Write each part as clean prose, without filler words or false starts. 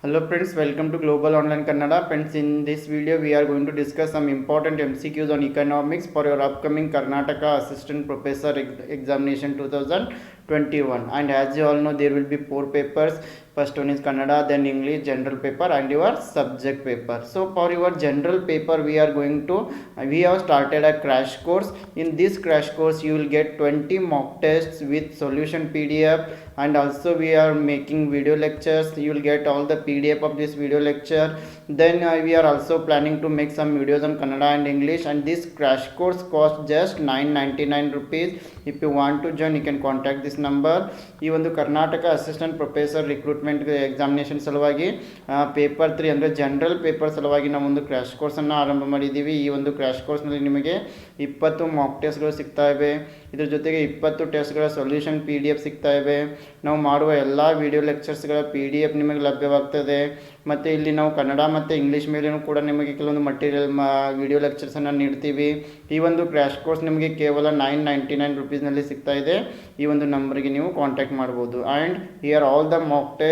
Hello friends, welcome to Global Online Kannada. Friends, in this video we are going to discuss some important MCQs on economics for your upcoming Karnataka Assistant Professor Examination 2021. And as you all know, there will be 4 papers. First one is Kannada, then English, general paper and your subject paper. So for your general paper we have started a crash course. In this crash course you will get 20 mock tests with solution PDF, and also we are making video lectures. You will get all the PDF of this video lecture. Then we are also planning to make some videos on Kannada and English, and this crash course costs just 999 rupees. If you want to join, you can contact this number. ಈ ಒಂದು Karnataka assistant professor recruitment examination ಸಲುವಾಗಿ paper 3 ಅಂದರೆ general paper ಸಲುವಾಗಿ ನಾವು ಒಂದು crash ಕೋರ್ಸನ್ನು ಆರಂಭ ಮಾಡಿದ್ದೀವಿ. ಈ ಒಂದು ಕ್ರ್ಯಾಶ್ ಕೋರ್ಸ್ನಲ್ಲಿ ನಿಮಗೆ 20 ಮಾಕ್ ಟೆಸ್ಟ್ಗಳು ಸಿಗ್ತಾ ಇವೆ. ಇದ್ರ ಜೊತೆಗೆ 20 ಟೆಸ್ಟ್ಗಳ ಸೊಲ್ಯೂಷನ್ PDF ಸಿಗ್ತಾ ಇವೆ. ನಾವು ಮಾಡುವ ಎಲ್ಲ ವಿಡಿಯೋ ಲೆಕ್ಚರ್ಸ್ಗಳ PDF ನಿಮಗೆ ಲಭ್ಯವಾಗ್ತದೆ. ಮತ್ತು ಇಲ್ಲಿ ನಾವು ಕನ್ನಡ ಮತ್ತು ಇಂಗ್ಲೀಷ್ ಮೇಲೇನೂ ಕೂಡ ನಿಮಗೆ ಕೆಲವೊಂದು ಮಟೀರಿಯಲ್ ವಿಡಿಯೋ ಲೆಕ್ಚರ್ಸನ್ನು ನೀಡ್ತೀವಿ. ಈ ಒಂದು ಕ್ರ್ಯಾಶ್ ಕೋರ್ಸ್ ನಿಮಗೆ ಕೇವಲ 999 ರುಪೀಸ್ನಲ್ಲಿ ಸಿಗ್ತಾ ಇದೆ. ಈ ಒಂದು ನಂಬರ್ಗೆ ನೀವು ಕಾಂಟ್ಯಾಕ್ಟ್ ಮಾಡ್ಬೋದು. And here all the mock test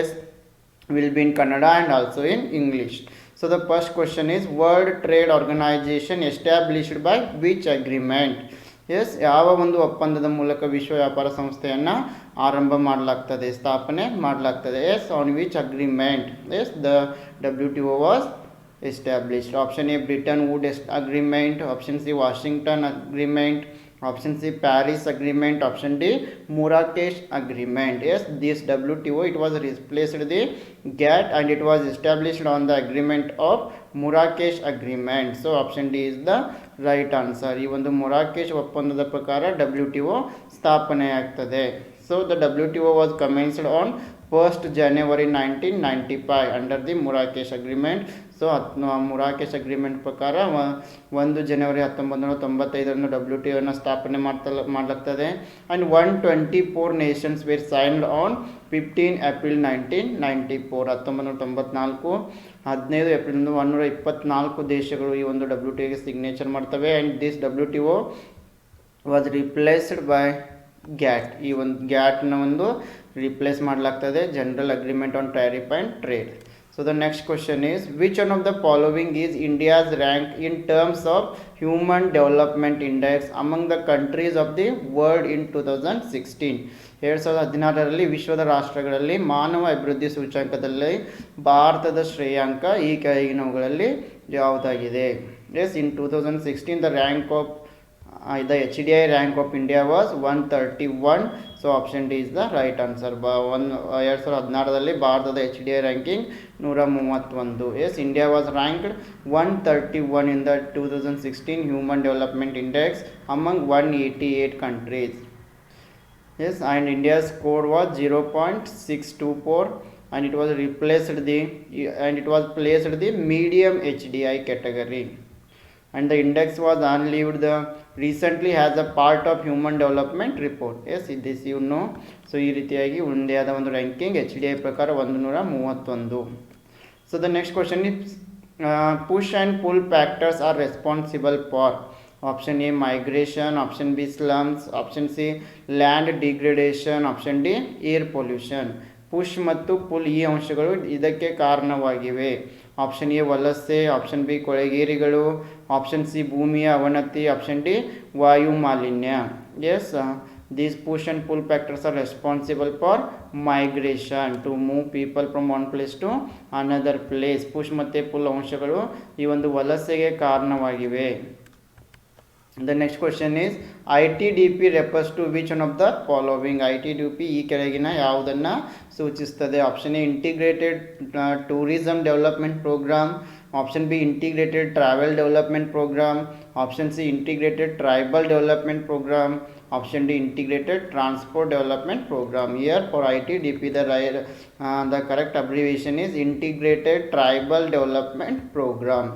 will be in Kannada and also in English. So the first question is, World Trade Organization established by which agreement? Yes, ಯಾವ ಒಂದು ಒಪ್ಪಂದದ ಮೂಲಕ ವಿಶ್ವ ವ್ಯಾಪಾರ ಸಂಸ್ಥೆಯನ್ನು ಆರಂಭ ಮಾಡಲಾಗ್ತದೆ, ಸ್ಥಾಪನೆ ಮಾಡಲಾಗ್ತದೆ? Yes, on which agreement is the WTO was established? Option A, Bretton Woods agreement. Option C, Washington agreement. Option C, Paris agreement. Option D, Marrakesh agreement. Yes, this WTO, it was replaced the GATT and it was established on the agreement of Marrakesh agreement. So option D is the right answer. ಈ ಒಂದು ಮೊರಾಕೆಶ್ ಒಪ್ಪಂದದ ಪ್ರಕಾರ WTO ಸ್ಥಾಪನೆ ಆಗ್ತದೆ. So the WTO was commenced on 1st January 1995 under the Marrakesh agreement. So Marrakesh agreement ಪ್ರಕಾರ 1 ಜನವರಿ 1995 WTOನ ಸ್ಥಾಪನೆ ಮಾಡಲಾಗ್ತದೆ. And 124 nations were signed on 15 April 1994. 1994 15 April 124 ದೇಶಗಳು ಈ ಒಂದು WTOಗೆ ಸಿಗ್ನೇಚರ್ ಮಾಡ್ತವೆ. And this WTO was replaced by GATT. ಈ ಒಂದು ಗ್ಯಾಟ್ನ ಒಂದು ರಿಪ್ಲೇಸ್ ಮಾಡಲಾಗ್ತದೆ, general agreement on tariff and trade. So the next question is, which one of the following is India's rank in terms of Human Development Index among the countries of the world in 2016? 2016ರಲ್ಲಿ ವಿಶ್ವದ ರಾಷ್ಟ್ರಗಳಲ್ಲಿ ಮಾನವ ಅಭಿವೃದ್ಧಿ ಸೂಚ್ಯಂಕದಲ್ಲಿ ಭಾರತದ ಶ್ರೇಯಾಂಕ ಈ ಕೆಳಗಿನವುಗಳಲ್ಲಿ ಯಾವುದಾಗಿದೆ? Yes, in 2016 the rank of the HDI rank of India was 131. So option D is the right answer. 2016ರಲ್ಲಿ ಭಾರತದ HDI ranking 131. Yes, India was ranked 131 in the 2016 Human Development Index among 188 countries. Yes, and India's score was 0.624 and it was placed the medium HDI category. And the index was unleaved recently as a part of Human Development Report. Yes, this you know. So ಈ ರೀತಿಯಾಗಿ ಇಂಡಿಯಾದ ಒಂದು ranking HDI ಪ್ರಕಾರ 131. So the next question is, push and pull factors are responsible for? Option A, migration. Option B, slums. Option C, land degradation. Option D, air pollution. Push ಮತ್ತು pull ಈ ಅಂಶಗಳು ಇದಕ್ಕೆ ಕಾರಣವಾಗಿವೆ. ಆಪ್ಷನ್ ಎ ವಲಸೆ, option B ಕೊಳೆಗೇರಿಗಳು, option C ಭೂಮಿಯ ಅವನತಿ, option D ವಾಯು ಮಾಲಿನ್ಯ. Yes, these push and pull factors are responsible for migration, to move people from one place to another place. Push ಮತ್ತು ಪುಲ್ ಅಂಶಗಳು ಈ ಒಂದು ವಲಸೆಗೆ ಕಾರಣವಾಗಿವೆ. The next question is, ITDP refers to which one of the following? ITDP ಈ ಕೆಳಗಿನ ಯಾವುದನ್ನು ಸೂಚಿಸುತ್ತದೆ? Option A, integrated tourism development programme. Option B, integrated travel development programme. Option C, integrated tribal development programme. Option D, integrated transport development program. Here for ITDP the correct abbreviation is integrated tribal development program.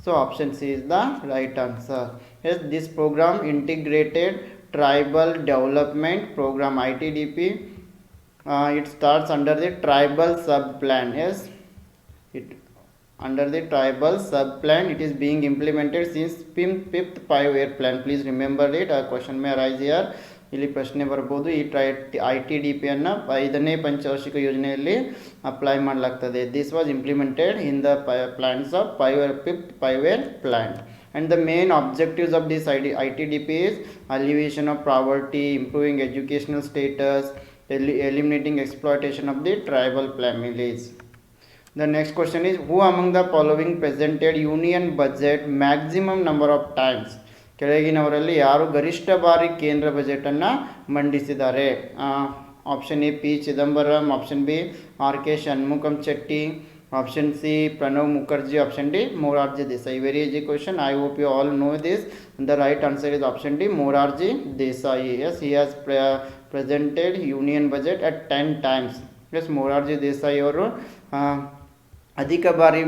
So option C is the right answer. Yes, this program, integrated tribal development program, ITDP, it starts under the tribal sub plan. Yes, it under the tribal sub plan, it is being implemented since fifth 5-year plan. Please remember it, a question may arise here. ಇಲ್ಲಿ ಪ್ರಶ್ನೆ ಬರ್ಬೋದು. ಈ ITDP-ಯನ್ನು 5ನೇ ಪಂಚವಾರ್ಷಿಕ ಯೋಜನೆಯಲ್ಲಿ apply ಮಾಡಲಾಗ್ತದೆ. This was implemented in the plans of 5th 5-year plan. And the main objectives of this ITDP is alleviation of poverty, improving educational status, eliminating exploitation of the tribal families. The next question is, who among the following presented union budget maximum number of times? ಕೆಳಗಿನವರಲ್ಲಿ ಯಾರು ಗರಿಷ್ಠ ಬಾರಿ ಕೇಂದ್ರ ಬಜೆಟನ್ನು ಮಂಡಿಸಿದ್ದಾರೆ? Option A P Chidambaram, option B R K Shanmukham Chetty, option C Pranab Mukherjee, option D Morarji Desai. Very easy question. I hope you all know this. The right answer is option D, Morarji Desai. Yes, he has presented union budget at 10 times. Yes, Morarji Desai ಅವರು ಅಧಿಕ ಬಾರಿ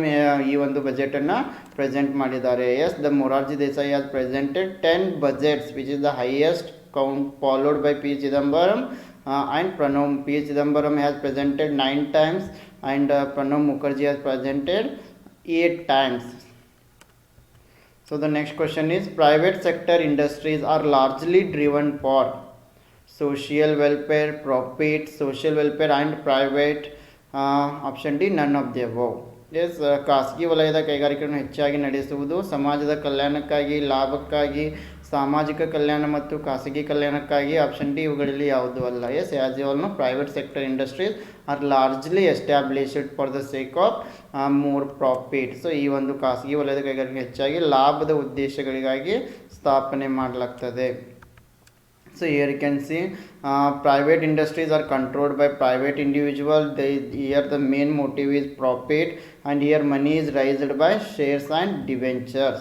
ಈ ಒಂದು ಬಜೆಟನ್ನು present ಮಾಡಿದ್ದಾರೆ. Yes, the Morarji Desai has presented 10 budgets which is the highest count, followed by P Chidambaram and Pranav. P Chidambaram has presented 9 times and Pranav Mukherjee has presented 8 times. So the next question is, private sector industries are largely driven for social welfare, profit, social welfare and private. Option D, none of the above. Yes, ಖಾಸಗಿ ವಲಯದ ಕೈಗಾರಿಕೆಗಳನ್ನು ಹೆಚ್ಚಾಗಿ ನಡೆಸುವುದು ಸಮಾಜದ ಕಲ್ಯಾಣಕ್ಕಾಗಿ, ಲಾಭಕ್ಕಾಗಿ, ಸಾಮಾಜಿಕ ಕಲ್ಯಾಣ ಮತ್ತು ಖಾಸಗಿ ಕಲ್ಯಾಣಕ್ಕಾಗಿ. ಆಪ್ಷನ್ ಡಿ ಇವುಗಳಲ್ಲಿ ಯಾವುದೂ ಅಲ್ಲ. Yes, as you all know, private sector industries are largely established for the sake of more profit. So ಈ ಒಂದು ಖಾಸಗಿ ವಲಯದ ಕೈಗಾರಿಕೆ ಹೆಚ್ಚಾಗಿ ಲಾಭದ ಉದ್ದೇಶಗಳಿಗಾಗಿ ಸ್ಥಾಪನೆ ಮಾಡಲಾಗ್ತದೆ. So here you can see private industries are controlled by private individual. Here the main motive is profit, and here money is raised by shares and debentures.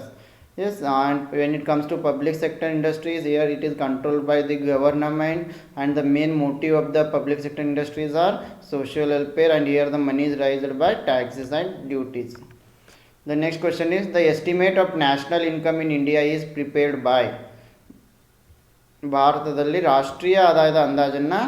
Yes, and when it comes to public sector industries, here it is controlled by the government, and the main motive of the public sector industries are social welfare, and here the money is raised by taxes and duties. The next question is, the estimate of national income in India is prepared by. ಭಾರತದಲ್ಲಿ ರಾಷ್ಟ್ರೀಯ ಆದಾಯದ ಅಂದಾಜನ್ನು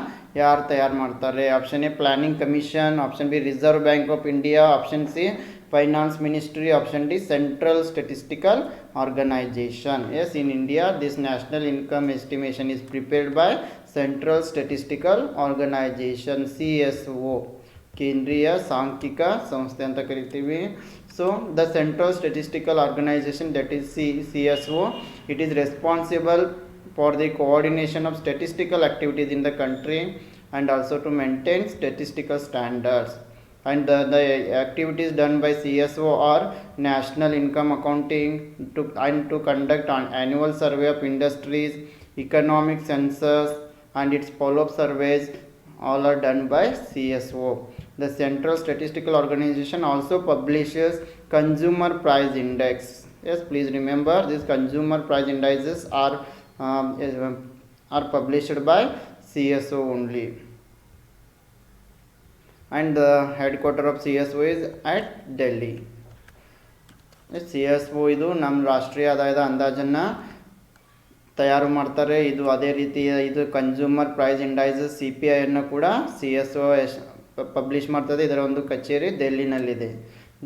ಯಾರು ತಯಾರು ಮಾಡ್ತಾರೆ? Option A planning commission, option B reserve bank of India, option C finance ministry, option D central statistical organisation. Yes, in India this national income estimation is prepared by central statistical organisation, CSO, ಕೇಂದ್ರೀಯ ಸಾಂಖ್ಯಿಕ ಸಂಸ್ಥೆ ಅಂತ ಕರಿತೀವಿ. So the central statistical organisation, that is CSO, it is responsible for the coordination of statistical activities in the country and also to maintain statistical standards. And the activities done by CSO are national income accounting, to conduct an annual survey of industries, economic census and its follow-up surveys, all are done by CSO. The Central Statistical Organization also publishes Consumer Price Index. Yes, please remember, these consumer price indices are published by CSO only, and the headquarter of CSO is at Delhi. CSO ಇದು ನಮ್ಮ ರಾಷ್ಟ್ರೀಯ ಆದಾಯದ ಅಂದಾಜನ್ನು ತಯಾರು ಮಾಡ್ತಾರೆ. ಇದು ಅದೇ ರೀತಿ ಇದು ಕನ್ಸ್ಯೂಮರ್ ಪ್ರೈಸ್ ಇಂಡೈಸಸ್ CPI-ಅನ್ನು ಕೂಡ CSO ಪಬ್ಲಿಷ್ ಮಾಡ್ತದೆ. ಇದರ ಒಂದು ಕಚೇರಿ ದೆಹಲಿನಲ್ಲಿದೆ.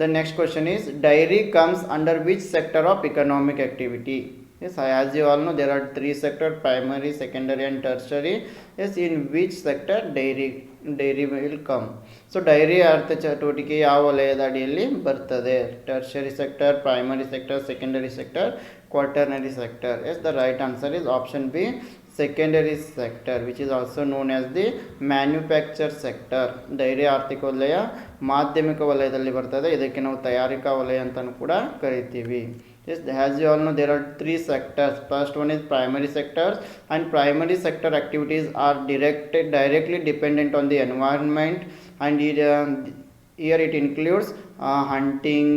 The next question is, dairy comes under which sector of economic activity? Yes, as you all know, there are 3 sectors: primary, secondary and tertiary. Yes, in which sector dairy will come? So dairy ಅರ್ಥ ಚಟುವಟಿಕೆ ಯಾವ ವಲಯದ ಅಡಿಯಲ್ಲಿ ಬರ್ತದೆ? Tertiary sector, primary sector, secondary sector, quaternary sector. Yes, the right answer is option B, secondary sector, which is also known as the manufacture sector. Dairy ಆರ್ಥಿಕ ವಲಯ ಮಾಧ್ಯಮಿಕ ವಲಯದಲ್ಲಿ ಬರ್ತದೆ. ಇದಕ್ಕೆ ನಾವು ತಯಾರಿಕಾ ವಲಯ ಅಂತಲೂ ಕೂಡ ಕರಿತೀವಿ. Yes, as you all know, there are 3 sectors. First one is primary sectors, and primary sector activities are directly dependent on the environment, and here it includes hunting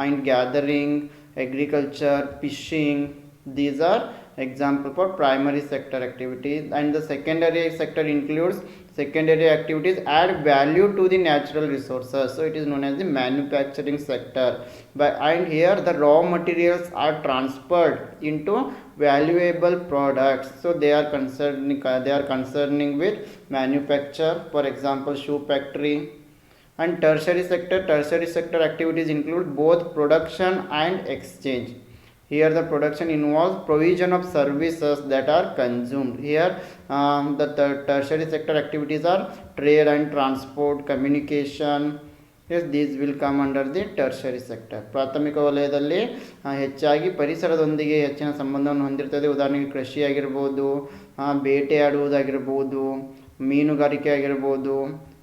and gathering, agriculture, fishing. These are example for primary sector activities. And the secondary sector includes secondary activities add value to the natural resources, so it is known as the manufacturing sector. And here the raw materials are transferred into valuable products, so they are concerning with manufacture, for example shoe factory. And tertiary sector activities include both production and exchange. Here the production involves provision of services that are consumed. Here the tertiary sector activities are trade and transport, communication. Yes, these will come under the tertiary sector. ಪ್ರಾಥಮಿಕ ವಲಯದಲ್ಲಿ ಹೆಚ್ಚಾಗಿ ಪರಿಸರದೊಂದಿಗೆ ಹೆಚ್ಚಿನ ಸಂಬಂಧವನ್ನು ಹೊಂದಿರ್ತದೆ. ಉದಾಹರಣೆಗೆ ಕೃಷಿ ಆಗಿರ್ಬೋದು, ಬೇಟೆಯಾಡುವುದಾಗಿರ್ಬೋದು, ಮೀನುಗಾರಿಕೆ ಆಗಿರ್ಬೋದು.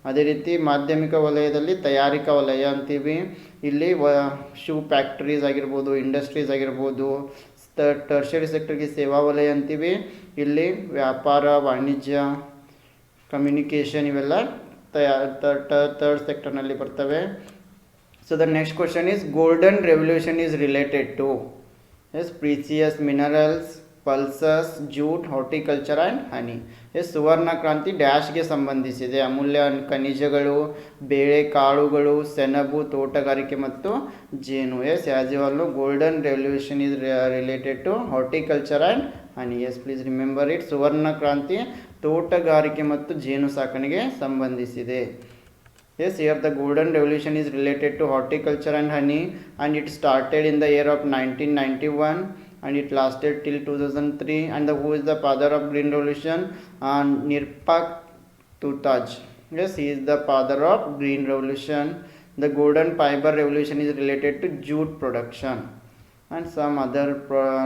ಅದೇ ರೀತಿ ಮಾಧ್ಯಮಿಕ ವಲಯದಲ್ಲಿ ತಯಾರಿಕಾ ವಲಯ ಅಂತೀವಿ. ಇಲ್ಲಿ ಶೂ ಫ್ಯಾಕ್ಟ್ರೀಸ್ ಆಗಿರ್ಬೋದು, ಇಂಡಸ್ಟ್ರೀಸ್ ಆಗಿರ್ಬೋದು. ಟರ್ಷರಿ ಸೆಕ್ಟರ್ಗೆ ಸೇವಾ ವಲಯ ಅಂತೀವಿ. ಇಲ್ಲಿ ವ್ಯಾಪಾರ, ವಾಣಿಜ್ಯ, ಕಮ್ಯುನಿಕೇಷನ್ ಇವೆಲ್ಲ ಥರ್ಡ್ ಸೆಕ್ಟರ್ನಲ್ಲಿ ಬರ್ತವೆ. So the next question is golden revolution is related to precious minerals, pulses, jute, horticulture and honey. ಸುವರ್ಣ ಕ್ರಾಂತಿ ಡ್ಯಾಶ್ಗೆ ಸಂಬಂಧಿಸಿದೆ. ಅಮೂಲ್ಯ ಖನಿಜಗಳು, ಬೇಳೆಕಾಳುಗಳು, ಸೆಣಬು, ತೋಟಗಾರಿಕೆ ಮತ್ತು ಜೇನು. As you all know golden revolution is related to horticulture and honey. Please remember it. ಸುವರ್ಣ ಕ್ರಾಂತಿ ತೋಟಗಾರಿಕೆ ಮತ್ತು ಜೇನು ಸಾಕಣೆಗೆ ಸಂಬಂಧಿಸಿದೆ. Here the golden revolution is related to horticulture and honey, and it started in the year of 1991 and it lasted till 2003. And who is the father of green revolution? Nirpak Tutaj. He is the father of green revolution. The golden fiber revolution is related to jute production. And some other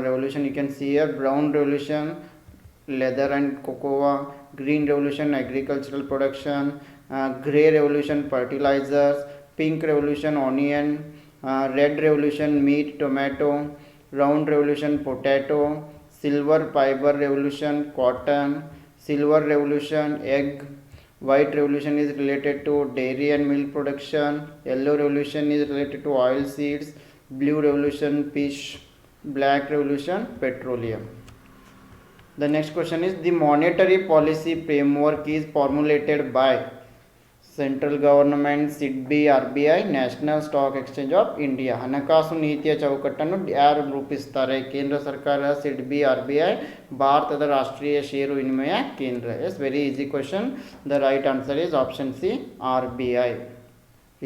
revolution you can see here: brown revolution, leather and cocoa; green revolution, agricultural production; grey revolution, fertilizers; pink revolution, onion; red revolution, meat, tomato; round revolution, potato; silver fiber revolution, cotton; silver revolution, egg; white revolution is related to dairy and milk production; yellow revolution is related to oil seeds; blue revolution, fish; black revolution, petroleum. The next question is the monetary policy framework is formulated by central government, SIDBI, RBI, national stock exchange of India. ಹಣಕಾಸು ನೀತಿಯ ಚೌಕಟ್ಟನ್ನು ಯಾರು ರೂಪಿಸ್ತಾರೆ? ಕೇಂದ್ರ ಸರ್ಕಾರ, SIDBI, RBI, ಭಾರತದ ರಾಷ್ಟ್ರೀಯ ಷೇರು ವಿನಿಮಯ ಕೇಂದ್ರ. Very easy question. The right answer is option C, RBI,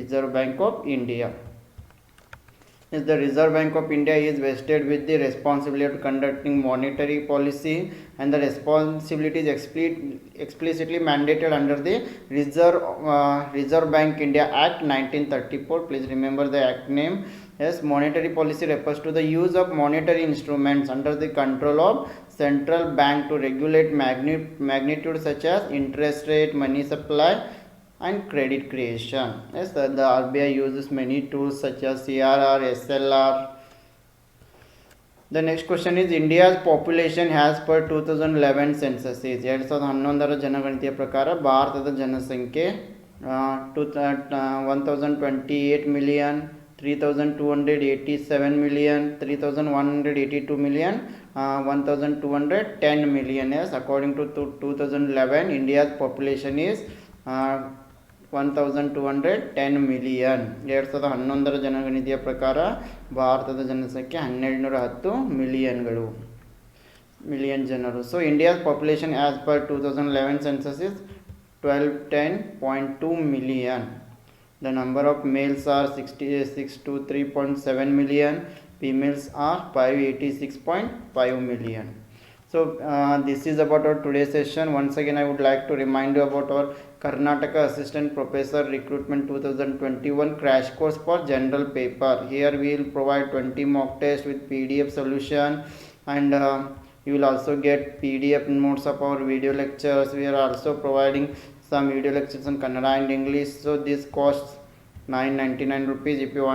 reserve bank of India. The Reserve Bank of India is vested with the responsibility of conducting monetary policy, and the responsibility is explicitly mandated under the Reserve Bank India Act 1934. Please remember the act name. Monetary policy refers to the use of monetary instruments under the control of central bank to regulate magnitude such as interest rate, money supply and credit creation. The RBI uses many tools such as CRR, SLR. The next question is India's population has per 2011 census is 2011 ಜನಗಣತಿಯ ಪ್ರಕಾರ ಭಾರತದ ಜನಸಂಖ್ಯೆ 1028 million, 3287 million, 3182 million, 1210 million. According to 2011, India's population is 1210 million. 2011 ಜನಗಣತಿಯ ಪ್ರಕಾರ ಭಾರತದ ಜನಸಂಖ್ಯೆ 1210 million ಜನರು. So India's population as per 2011 census is 1210.2 million. The number of males are 623.7 million, females are 586.5 million. So this is about our today's session. Once again I would like to remind you about our Karnataka Assistant Professor Recruitment 2021 crash course for general paper. Here we will provide 20 mock tests with PDF solution, and you will also get PDF notes of our video lectures. We are also providing some video lectures in Kannada and English. So this costs 999 rupees. If you want